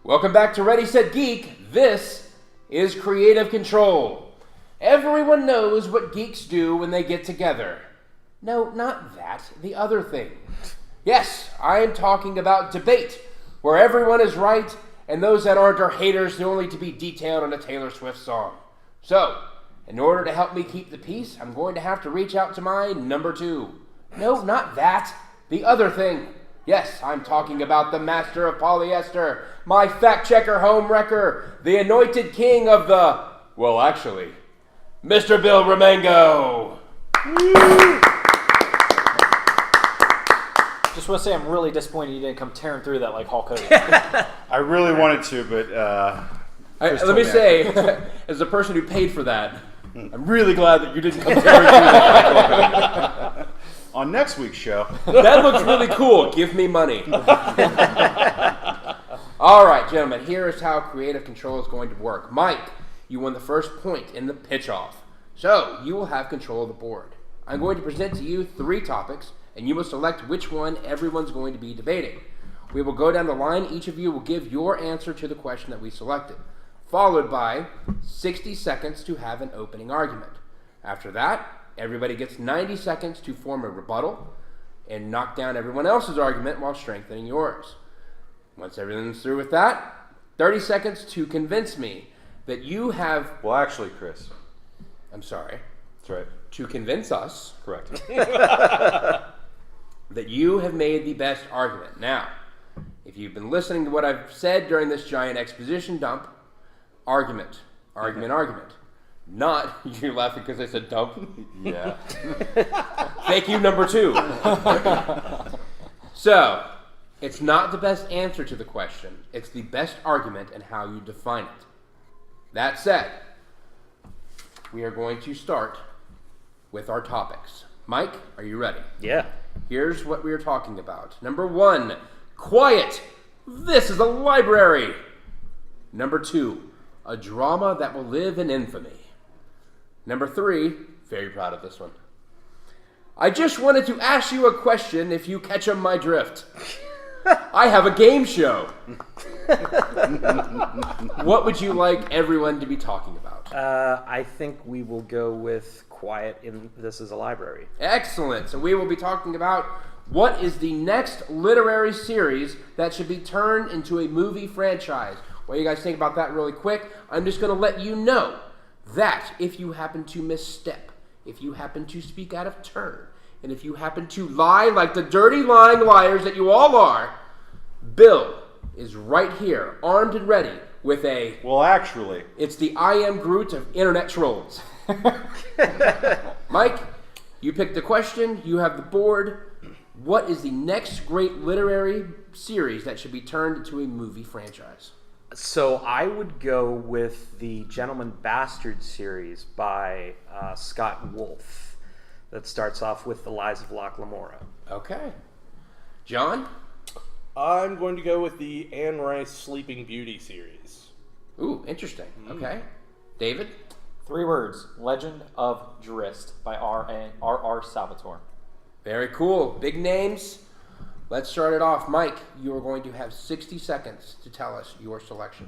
Welcome back to Ready, Set, Geek. This is Creative Control. Everyone knows what geeks do when they get together. No, not that. The other thing. Yes, I am talking about debate, where everyone is right and those that aren't are haters and only to be detailed on a Taylor Swift song. So, in order to help me keep the peace, I'm going to have to reach out to my number two. No, not that. The other thing. Yes, I'm talking about the master of polyester, my fact-checker home wrecker, the anointed king of the, well, actually, Mr. Bill Romango. Just want to say I'm really disappointed you didn't come tearing through that like Hulk Hogan. I really wanted to, but let me say, as a person who paid for that, I'm really glad that you didn't come tearing through that. On next week's show. That looks really cool. Give me money. All right, gentlemen, here is how creative control is going to work. Mike, you won the first point in the pitch-off. So, you will have control of the board. I'm going to present to you 3 topics, and you must select which one everyone's going to be debating. We will go down the line. Each of you will give your answer to the question that we selected, followed by 60 seconds to have an opening argument. After that, everybody gets 90 seconds to form a rebuttal and knock down everyone else's argument while strengthening yours. Once everyone's through with that, 30 seconds to convince me that you have... Well, actually, Chris. I'm sorry. That's right. To convince us... Correct. that you have made the best argument. Now, if you've been listening to what I've said during this giant exposition dump, argument. Not, you're laughing because I said dump? Yeah. Thank you, number 2. So, it's not the best answer to the question. It's the best argument and how you define it. That said, we are going to start with our topics. Mike, are you ready? Yeah. Here's what we are talking about. Number 1, quiet. This is a library. Number 2, a drama that will live in infamy. Number 3, very proud of this one. I just wanted to ask you a question if you catch on my drift. I have a game show. What would you like everyone to be talking about? I think we will go with quiet in This is a Library. Excellent. So we will be talking about what is the next literary series that should be turned into a movie franchise. What do you guys think about that really quick? I'm just going to let you know that if you happen to misstep, if you happen to speak out of turn, and if you happen to lie like the dirty lying liars that you all are, Bill is right here, armed and ready with a... Well, actually... It's the I Am Groot of internet trolls. Mike, you picked the question, you have the board. What is the next great literary series that should be turned into a movie franchise? So I would go with the Gentleman Bastard series by Scott Wolf that starts off with The Lies of Locke Lamora. Okay. John? I'm going to go with the Anne Rice Sleeping Beauty series. Ooh, interesting. Okay. David? 3 words. Legend of Drizzt by R.R. Salvatore. Very cool. Big names. Let's start it off. Mike, you are going to have 60 seconds to tell us your selection.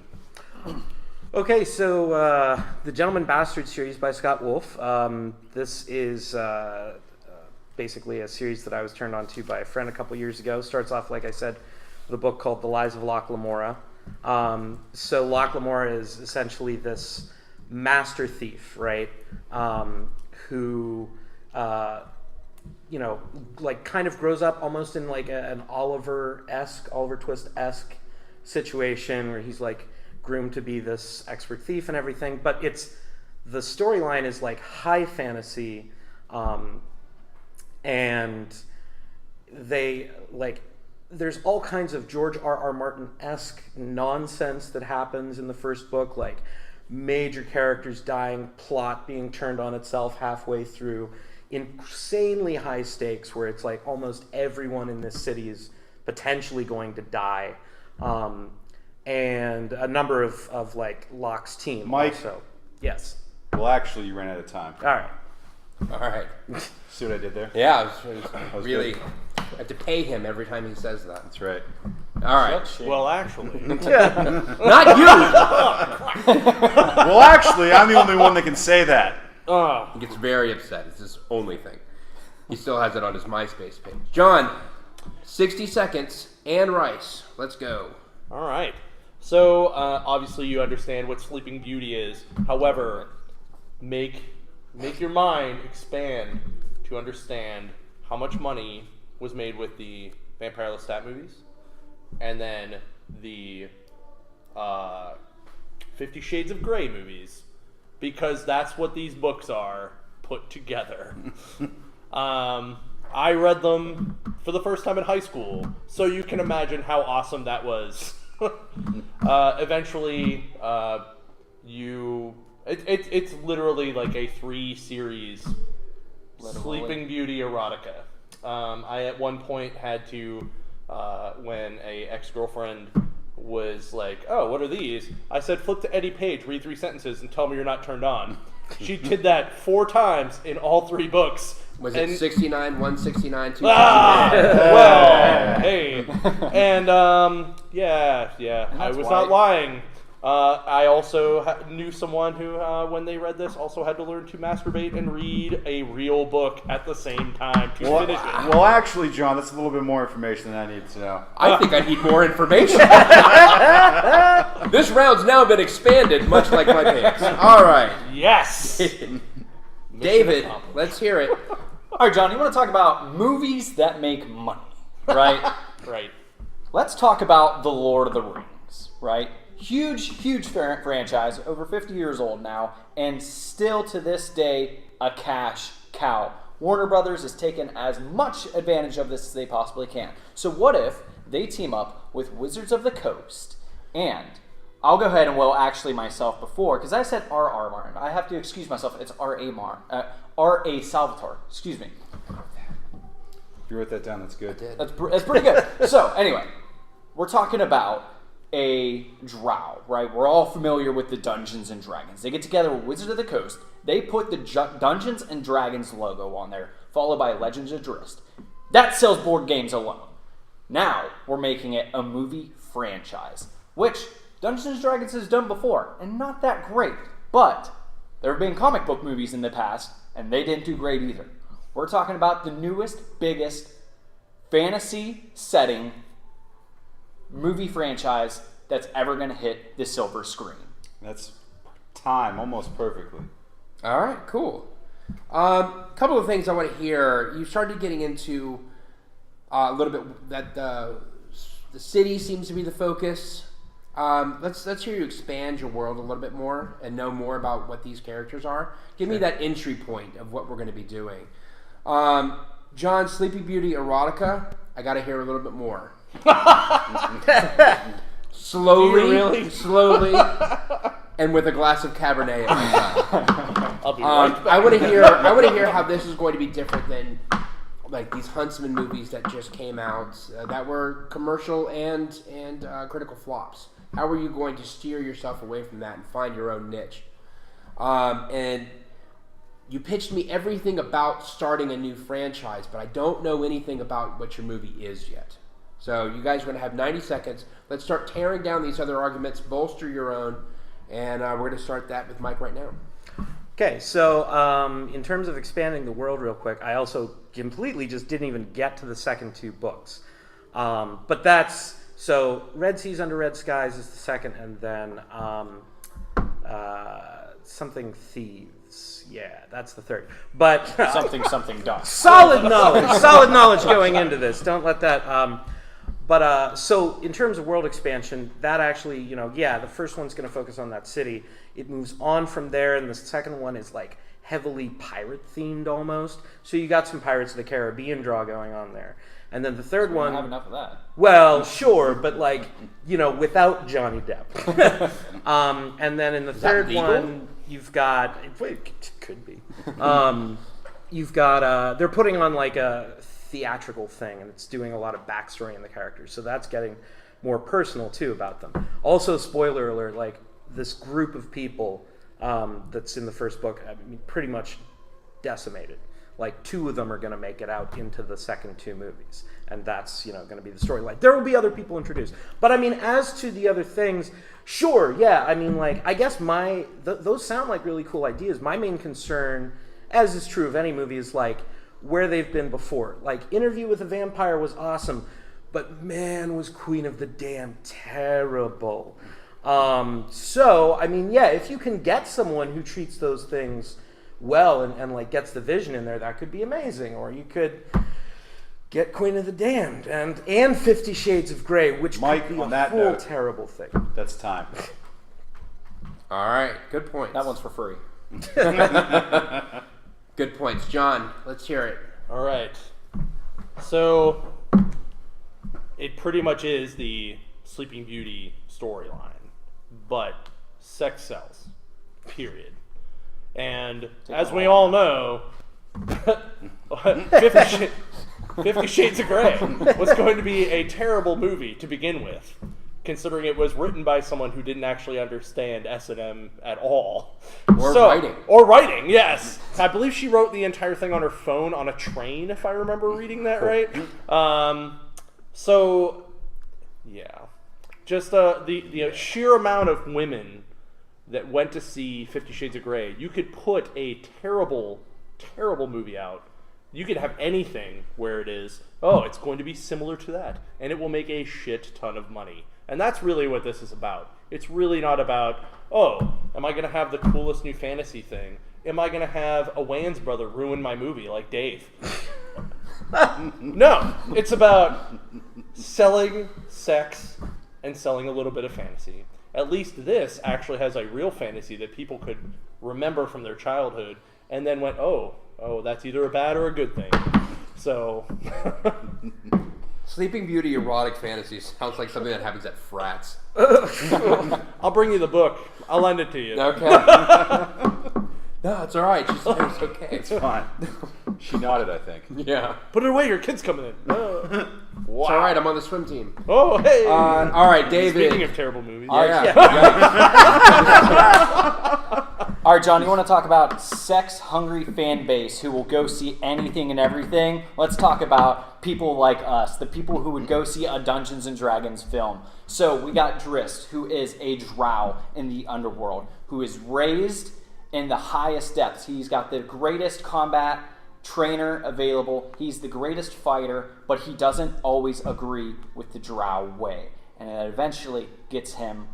Okay, so the Gentleman Bastard series by Scott Wolf. This is basically a series that I was turned on to by a friend a couple years ago. Starts off, like I said, with a book called The Lies of Locke Lamora. So Locke Lamora is essentially this master thief, right? Who... like kind of grows up almost in like an Oliver Twist-esque situation where he's like groomed to be this expert thief and everything. But the storyline is like high fantasy, and there's all kinds of George R.R. Martin-esque nonsense that happens in the first book, like major characters dying, plot being turned on itself halfway through. Insanely high stakes where it's like almost everyone in this city is potentially going to die, and a number of like Locke's team. Mike? Also. Yes. Well, actually, you ran out of time. All right. See what I did there? Yeah, I was really... Good. I have to pay him every time he says that. That's right. All right. Such shame. Well, actually, Not you. Well, actually, I'm the only one that can say that. He gets very upset. It's his only thing. He still has it on his MySpace page. John, 60 seconds. Anne Rice. Let's go. all right. So obviously you understand what Sleeping Beauty is. However, make your mind expand to understand how much money was made with the Vampire Lestat movies, and then the 50 Shades of Grey movies, because that's what these books are put together. I read them for the first time in high school, so you can imagine how awesome that was. Eventually, it's literally like a 3-series Sleeping Beauty erotica. I at one point had to, when a ex-girlfriend was like, "Oh, what are these?" I said, "Flip to Eddie Page, read 3 sentences, and tell me you're not turned on." She did that 4 times in all 3 books. Was it 69, 169, 269? Well, hey. And, yeah, I was not lying. I also knew someone who, when they read this, also had to learn to masturbate and read a real book at the same time to finish it. Well, actually, John, that's a little bit more information than I need to know. I think I need more information. This round's now been expanded, much like my pants. All right. Yes! David, let's hear it. All right, John, you want to talk about movies that make money, right? Right. Let's talk about The Lord of the Rings, right? Huge franchise, over 50 years old now, and still to this day a cash cow. Warner Brothers has taken as much advantage of this as they possibly can. So what if they team up with Wizards of the Coast? And I'll go ahead and actually myself before, because I said R.R. Martin. I have to excuse myself. It's R.A. Salvatore. Excuse me. If you wrote that down, that's good. That's pretty good. So anyway, we're talking about a drow, right? We're all familiar with the Dungeons and Dragons. They get together with Wizards of the Coast. They put the Dungeons and Dragons logo on there, followed by Legends of Drizzt. That sells board games alone. Now we're making it a movie franchise, which Dungeons and Dragons has done before, and not that great. But there have been comic book movies in the past, and they didn't do great either. We're talking about the newest, biggest fantasy setting movie franchise that's ever going to hit the silver screen. That's time almost perfectly. All right, cool. Couple of things I want to hear. You started getting into a little bit that the city seems to be the focus. Let's hear you expand your world a little bit more and know more about what these characters are. Give me that entry point of what we're going to be doing. John, Sleeping Beauty erotica. I got to hear a little bit more. Slowly, and with a glass of Cabernet. I'll be right back. I want to hear how this is going to be different than like these Huntsman movies that just came out that were commercial and critical flops. How are you going to steer yourself away from that and find your own niche? And you pitched me everything about starting a new franchise, but I don't know anything about what your movie is yet. So you guys are going to have 90 seconds. Let's start tearing down these other arguments, bolster your own, and we're going to start that with Mike right now. Okay, so in terms of expanding the world real quick, I also completely just didn't even get to the second 2 books. But that's, so Red Seas Under Red Skies is the second, and then something Thieves. Yeah, that's the third. But something done. solid knowledge going into this. Don't let that... so in terms of world expansion, that actually, the first one's going to focus on that city. It moves on from there, and the second one is like heavily pirate themed almost. So you got some Pirates of the Caribbean draw going on there. And then the third one... We don't have enough of that. Well, sure, but without Johnny Depp. And then in the third one, you've got... It could be. You've got... they're putting on like a theatrical thing, and it's doing a lot of backstory in the characters, so that's getting more personal too about them. Also, spoiler alert, like this group of people that's in the first book, I mean, pretty much decimated. Like 2 of them are going to make it out into the second 2 movies, and that's going to be the storyline. There will be other people introduced, but I mean, as to the other things, sure, yeah. I mean, like, I guess those sound like really cool ideas. My main concern, as is true of any movie, is like where they've been before. Like, Interview with a Vampire was awesome, but man, was Queen of the Damned terrible. So, I mean, yeah, if you can get someone who treats those things well and like gets the vision in there, that could be amazing. Or you could get Queen of the Damned and 50 Shades of Grey, which Mike, could be on a that full note, terrible thing. That's time. All right, good points. That one's for free. Good points. John, let's hear it. All right. So it pretty much is the Sleeping Beauty storyline, but sex sells, period. And as we all know, 50 Shades of Grey was going to be a terrible movie to begin with, considering it was written by someone who didn't actually understand S&M at all. Or writing, yes. I believe she wrote the entire thing on her phone on a train, if I remember reading that right. So, yeah. Just the sheer amount of women that went to see 50 Shades of Grey, you could put a terrible, terrible movie out. You could have anything where it is, oh, it's going to be similar to that, and it will make a shit ton of money. And that's really what this is about. It's really not about, oh, am I going to have the coolest new fantasy thing? Am I going to have a Wayans brother ruin my movie like Dave? No, it's about selling sex and selling a little bit of fantasy. At least this actually has a real fantasy that people could remember from their childhood and then went, oh, that's either a bad or a good thing. So... Sleeping Beauty erotic fantasy sounds like something that happens at frats. I'll bring you the book. I'll lend it to you. Okay. No, it's all right. She said it's okay. It's fine. She nodded, I think. Yeah. Put it away. Your kid's coming in. Wow. It's all right. I'm on the swim team. Oh, hey. All right, David. Speaking of terrible movies. All right, John, you want to talk about sex-hungry fan base who will go see anything and everything? Let's talk about people like us, the people who would go see a Dungeons & Dragons film. So we got Drist, who is a drow in the underworld, who is raised in the highest depths. He's got the greatest combat trainer available. He's the greatest fighter, but he doesn't always agree with the drow way. And it eventually gets him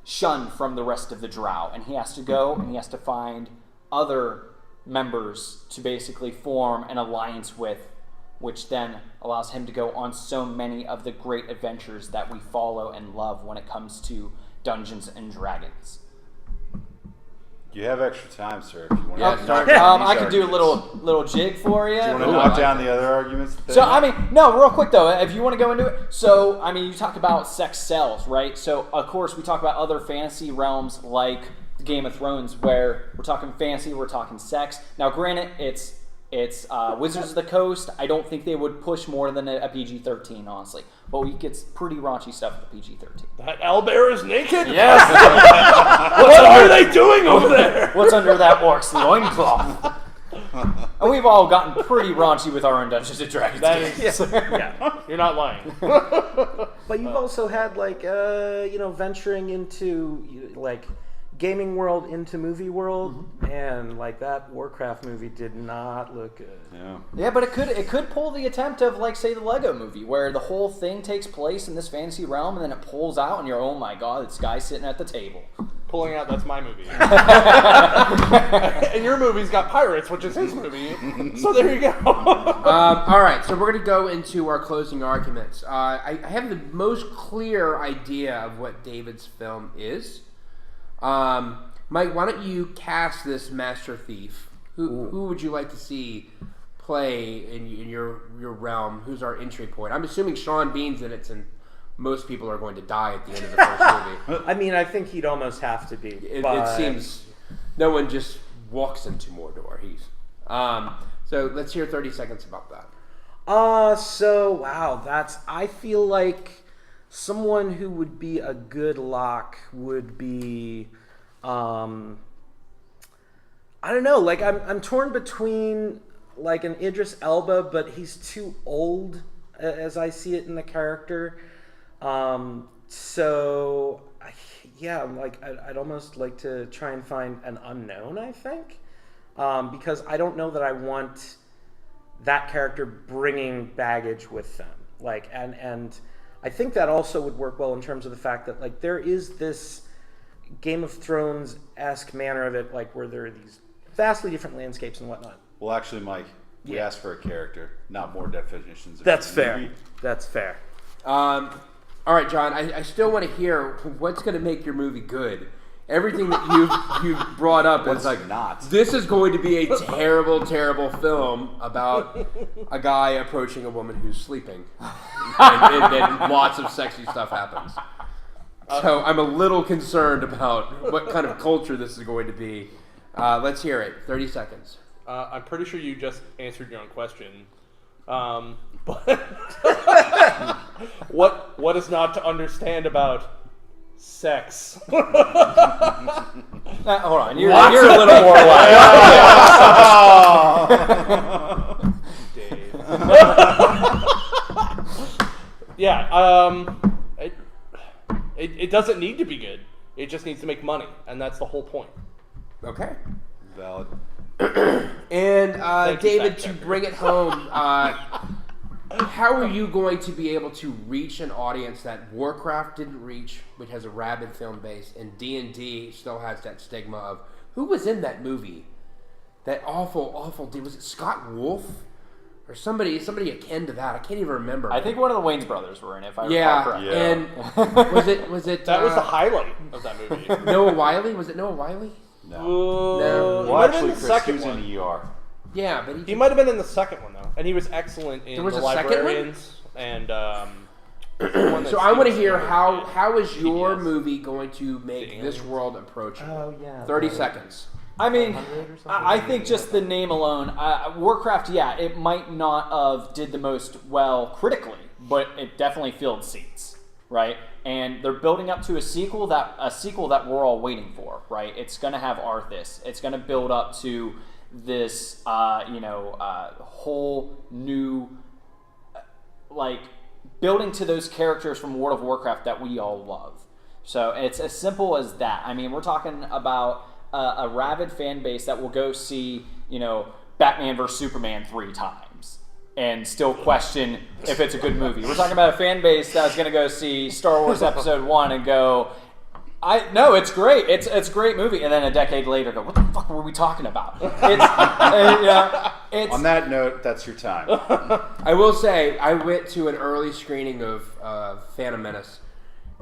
shunned from the rest of the drow, and he has to go and he has to find other members to basically form an alliance with, which then allows him to go on so many of the great adventures that we follow and love when it comes to Dungeons and Dragons. You have extra time, sir. If you want Yeah, to start- I could do a little jig for you. Do you want to knock down the other arguments? So, I mean, no, real quick, though, if you want to go into it. So, I mean, you talk about sex sells, right? So, of course, we talk about other fantasy realms like Game of Thrones, where we're talking fantasy, we're talking sex. Now, granted, it's Wizards of the Coast. I don't think they would push more than a PG-13, honestly. But we get pretty raunchy stuff with the PG-13. That owlbear is naked? Yes! What are they doing over there? What's under that orc's loincloth? And we've all gotten pretty raunchy with our own Dungeons & Dragons games. Yeah, you're not lying. But you've also had like venturing into like gaming world into movie world, and like that Warcraft movie did not look good. Yeah, but it could pull the attempt of, like, say, the Lego movie, where the whole thing takes place in this fantasy realm, and then it pulls out, and you're, oh my god, this guy's sitting at the table. Pulling out, that's my movie. And your movie's got pirates, which is his movie. So there you go. All right, so we're going to go into our closing arguments. I have the most clear idea of what David's film is. Mike, why don't you cast this Master Thief? Who would you like to see play in your realm? Who's our entry point? I'm assuming Sean Bean's in it, and most people are going to die at the end of the first movie. I mean, I think he'd almost have to be. It seems no one just walks into Mordor. So let's hear 30 seconds about that. I feel like someone who would be a good lock would be, I don't know, like I'm torn between like an Idris Elba, but he's too old as I see it in the character. So I'd almost like to try and find an unknown, I think, because I don't know that I want that character bringing baggage with them. And I think that also would work well in terms of the fact that there is this Game of Thrones-esque manner of it, where there are these vastly different landscapes and whatnot. Well, actually, Mike, we asked for a character, not more definitions. That's fair. Movie. That's fair. All right, John. I still want to hear what's going to make your movie good. Everything that you've brought up is not. This is going to be a terrible, terrible film about a guy approaching a woman who's sleeping, and lots of sexy stuff happens. So I'm a little concerned about what kind of culture this is going to be. Let's hear it. 30 seconds. I'm pretty sure you just answered your own question. But what is not to understand about sex? Hold on, you're a little more Dave. It doesn't need to be good. It just needs to make money, and that's the whole point. Okay. Valid. And you, David, to fact checker. bring it home, how are you going to be able to reach an audience that Warcraft didn't reach, which has a rabid film base, and D&D still has that stigma of who was in that movie? That awful dude. Was it Scott Wolf? Or somebody akin to that. I can't even remember. I think one of the Wayne's brothers were in it, if I recall correctly. And was it That was the highlight of that movie. Noah Wiley? Was it Noah Wiley? No. No. He Well, might have been actually, the Chris, he second was in one. the ER. Yeah, but He might have been in the second one though, and he was excellent in There was the a second one? Librarians and. So I want to hear how is your PBS. movie going to make The this aliens. world approachable? Oh, yeah. 30 seconds. I mean, I think just the name alone, Warcraft, it might not have did the most well critically, but it definitely filled seats, right? And they're building up to a sequel that we're all waiting for, right? It's going to have Arthas. It's going to build up to this, whole new, building to those characters from World of Warcraft that we all love. So it's as simple as that. I mean, we're talking about a rabid fan base that will go see, Batman vs. Superman 3 times and still question if it's a good movie. We're talking about a fan base that's going to go see Star Wars Episode 1 and go, no, it's great. It's a great movie. And then a decade later go, what the fuck were we talking about? It's On that note, that's your time. I will say, I went to an early screening of Phantom Menace,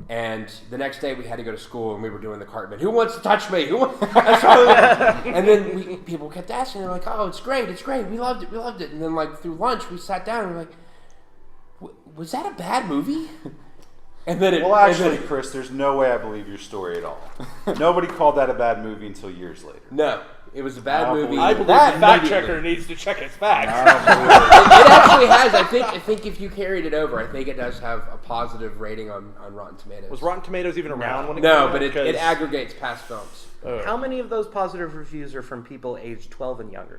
and the next day we had to go to school, and we were doing the Cartman. Who wants to touch me? And then people kept asking. They're like, "Oh, it's great! We loved it." And then, through lunch, we sat down and we're like, "Was that a bad movie?" And then Well, actually, Chris, there's no way I believe your story at all. Nobody called that a bad movie until years later. no, it was a bad I movie. I believe That the fact immediately. checker needs to check his facts. It actually has. I think if you carried it over, I think it does have a positive rating on Rotten Tomatoes. Was Rotten Tomatoes even around when it No, came out? but it 'Cause- aggregates past films. How many of those positive reviews are from people aged 12 and younger?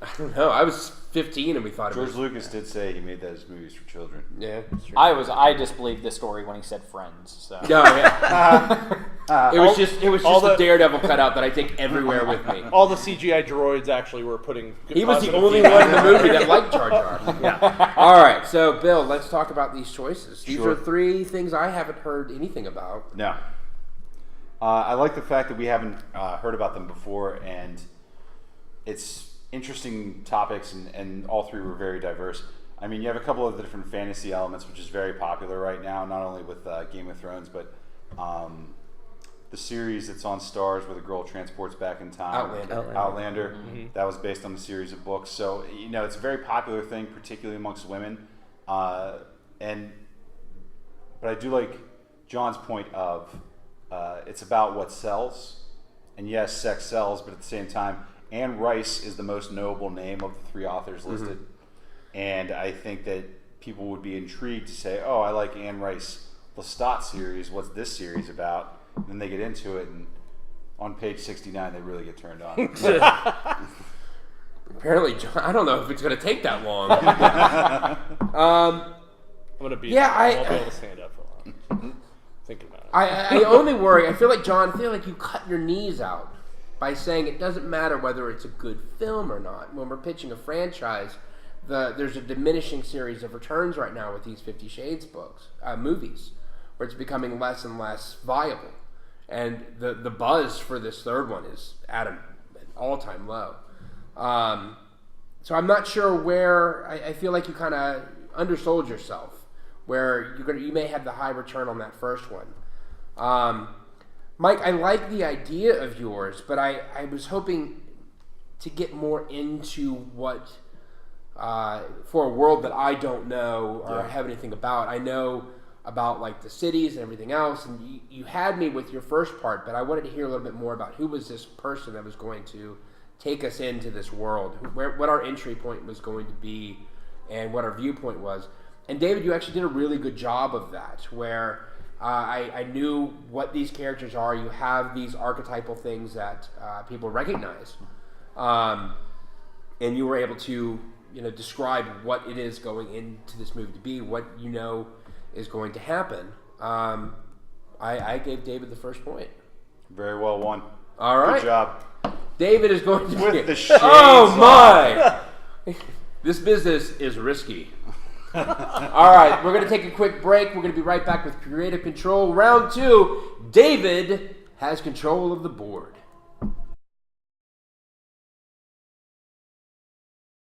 I don't know. I was 15 and we thought it George was. Lucas did say he made those movies for children. Yeah. I disbelieved the story when he said friends. So. No, yeah. It was just all the the- Daredevil cutout that I take everywhere with me. all the CGI droids actually were putting. He was the positive only feedback. one in the movie that liked Jar Jar. Yeah. All right, so Bill, let's talk about these choices. These Sure. are 3 things I haven't heard anything about. No. I like the fact that we haven't heard about them before, and it's interesting topics, and all 3 were very diverse. I mean, you have a couple of the different fantasy elements, which is very popular right now, not only with Game of Thrones, but the series that's on Starz where the girl transports back in time. Outlander. Mm-hmm. That was based on the series of books. So, it's a very popular thing, particularly amongst women. But I do like John's point of it's about what sells. And yes, sex sells, but at the same time, Anne Rice is the most notable name of the 3 authors listed. And I think that people would be intrigued to say, oh, I like Anne Rice Lestat series. What's this series about? And then they get into it, and on page 69, they really get turned on. Apparently, John, I don't know if it's going to take that long. I'm gonna be. Yeah, I won't be able to stand up for long. Thinking about it. I only worry. I feel like John. I feel like you cut your knees out by saying it doesn't matter whether it's a good film or not. When we're pitching a franchise, there's a diminishing series of returns right now with these 50 Shades books, movies, where it's becoming less and less viable, and the buzz for this third one is at an all-time low. So I'm not sure where. I feel like you kind of undersold yourself, where you may have the high return on that first one. Mike, I like the idea of yours, but I was hoping to get more into what for a world that I don't know or have anything about. I know about like the cities and everything else, and you had me with your first part, but I wanted to hear a little bit more about who was this person that was going to take us into this world, what our entry point was going to be, and what our viewpoint was. And David, you actually did a really good job of that, where I knew what these characters are. You have these archetypal things that people recognize, and you were able to describe what it is going into this movie to be, what is going to happen. I gave David the first point. Very well won. All right. Good job. David is going to With the shades Oh my! This business is risky. All right, we're going to take a quick break. We're going to be right back with Creative Control Round 2. David has control of the board.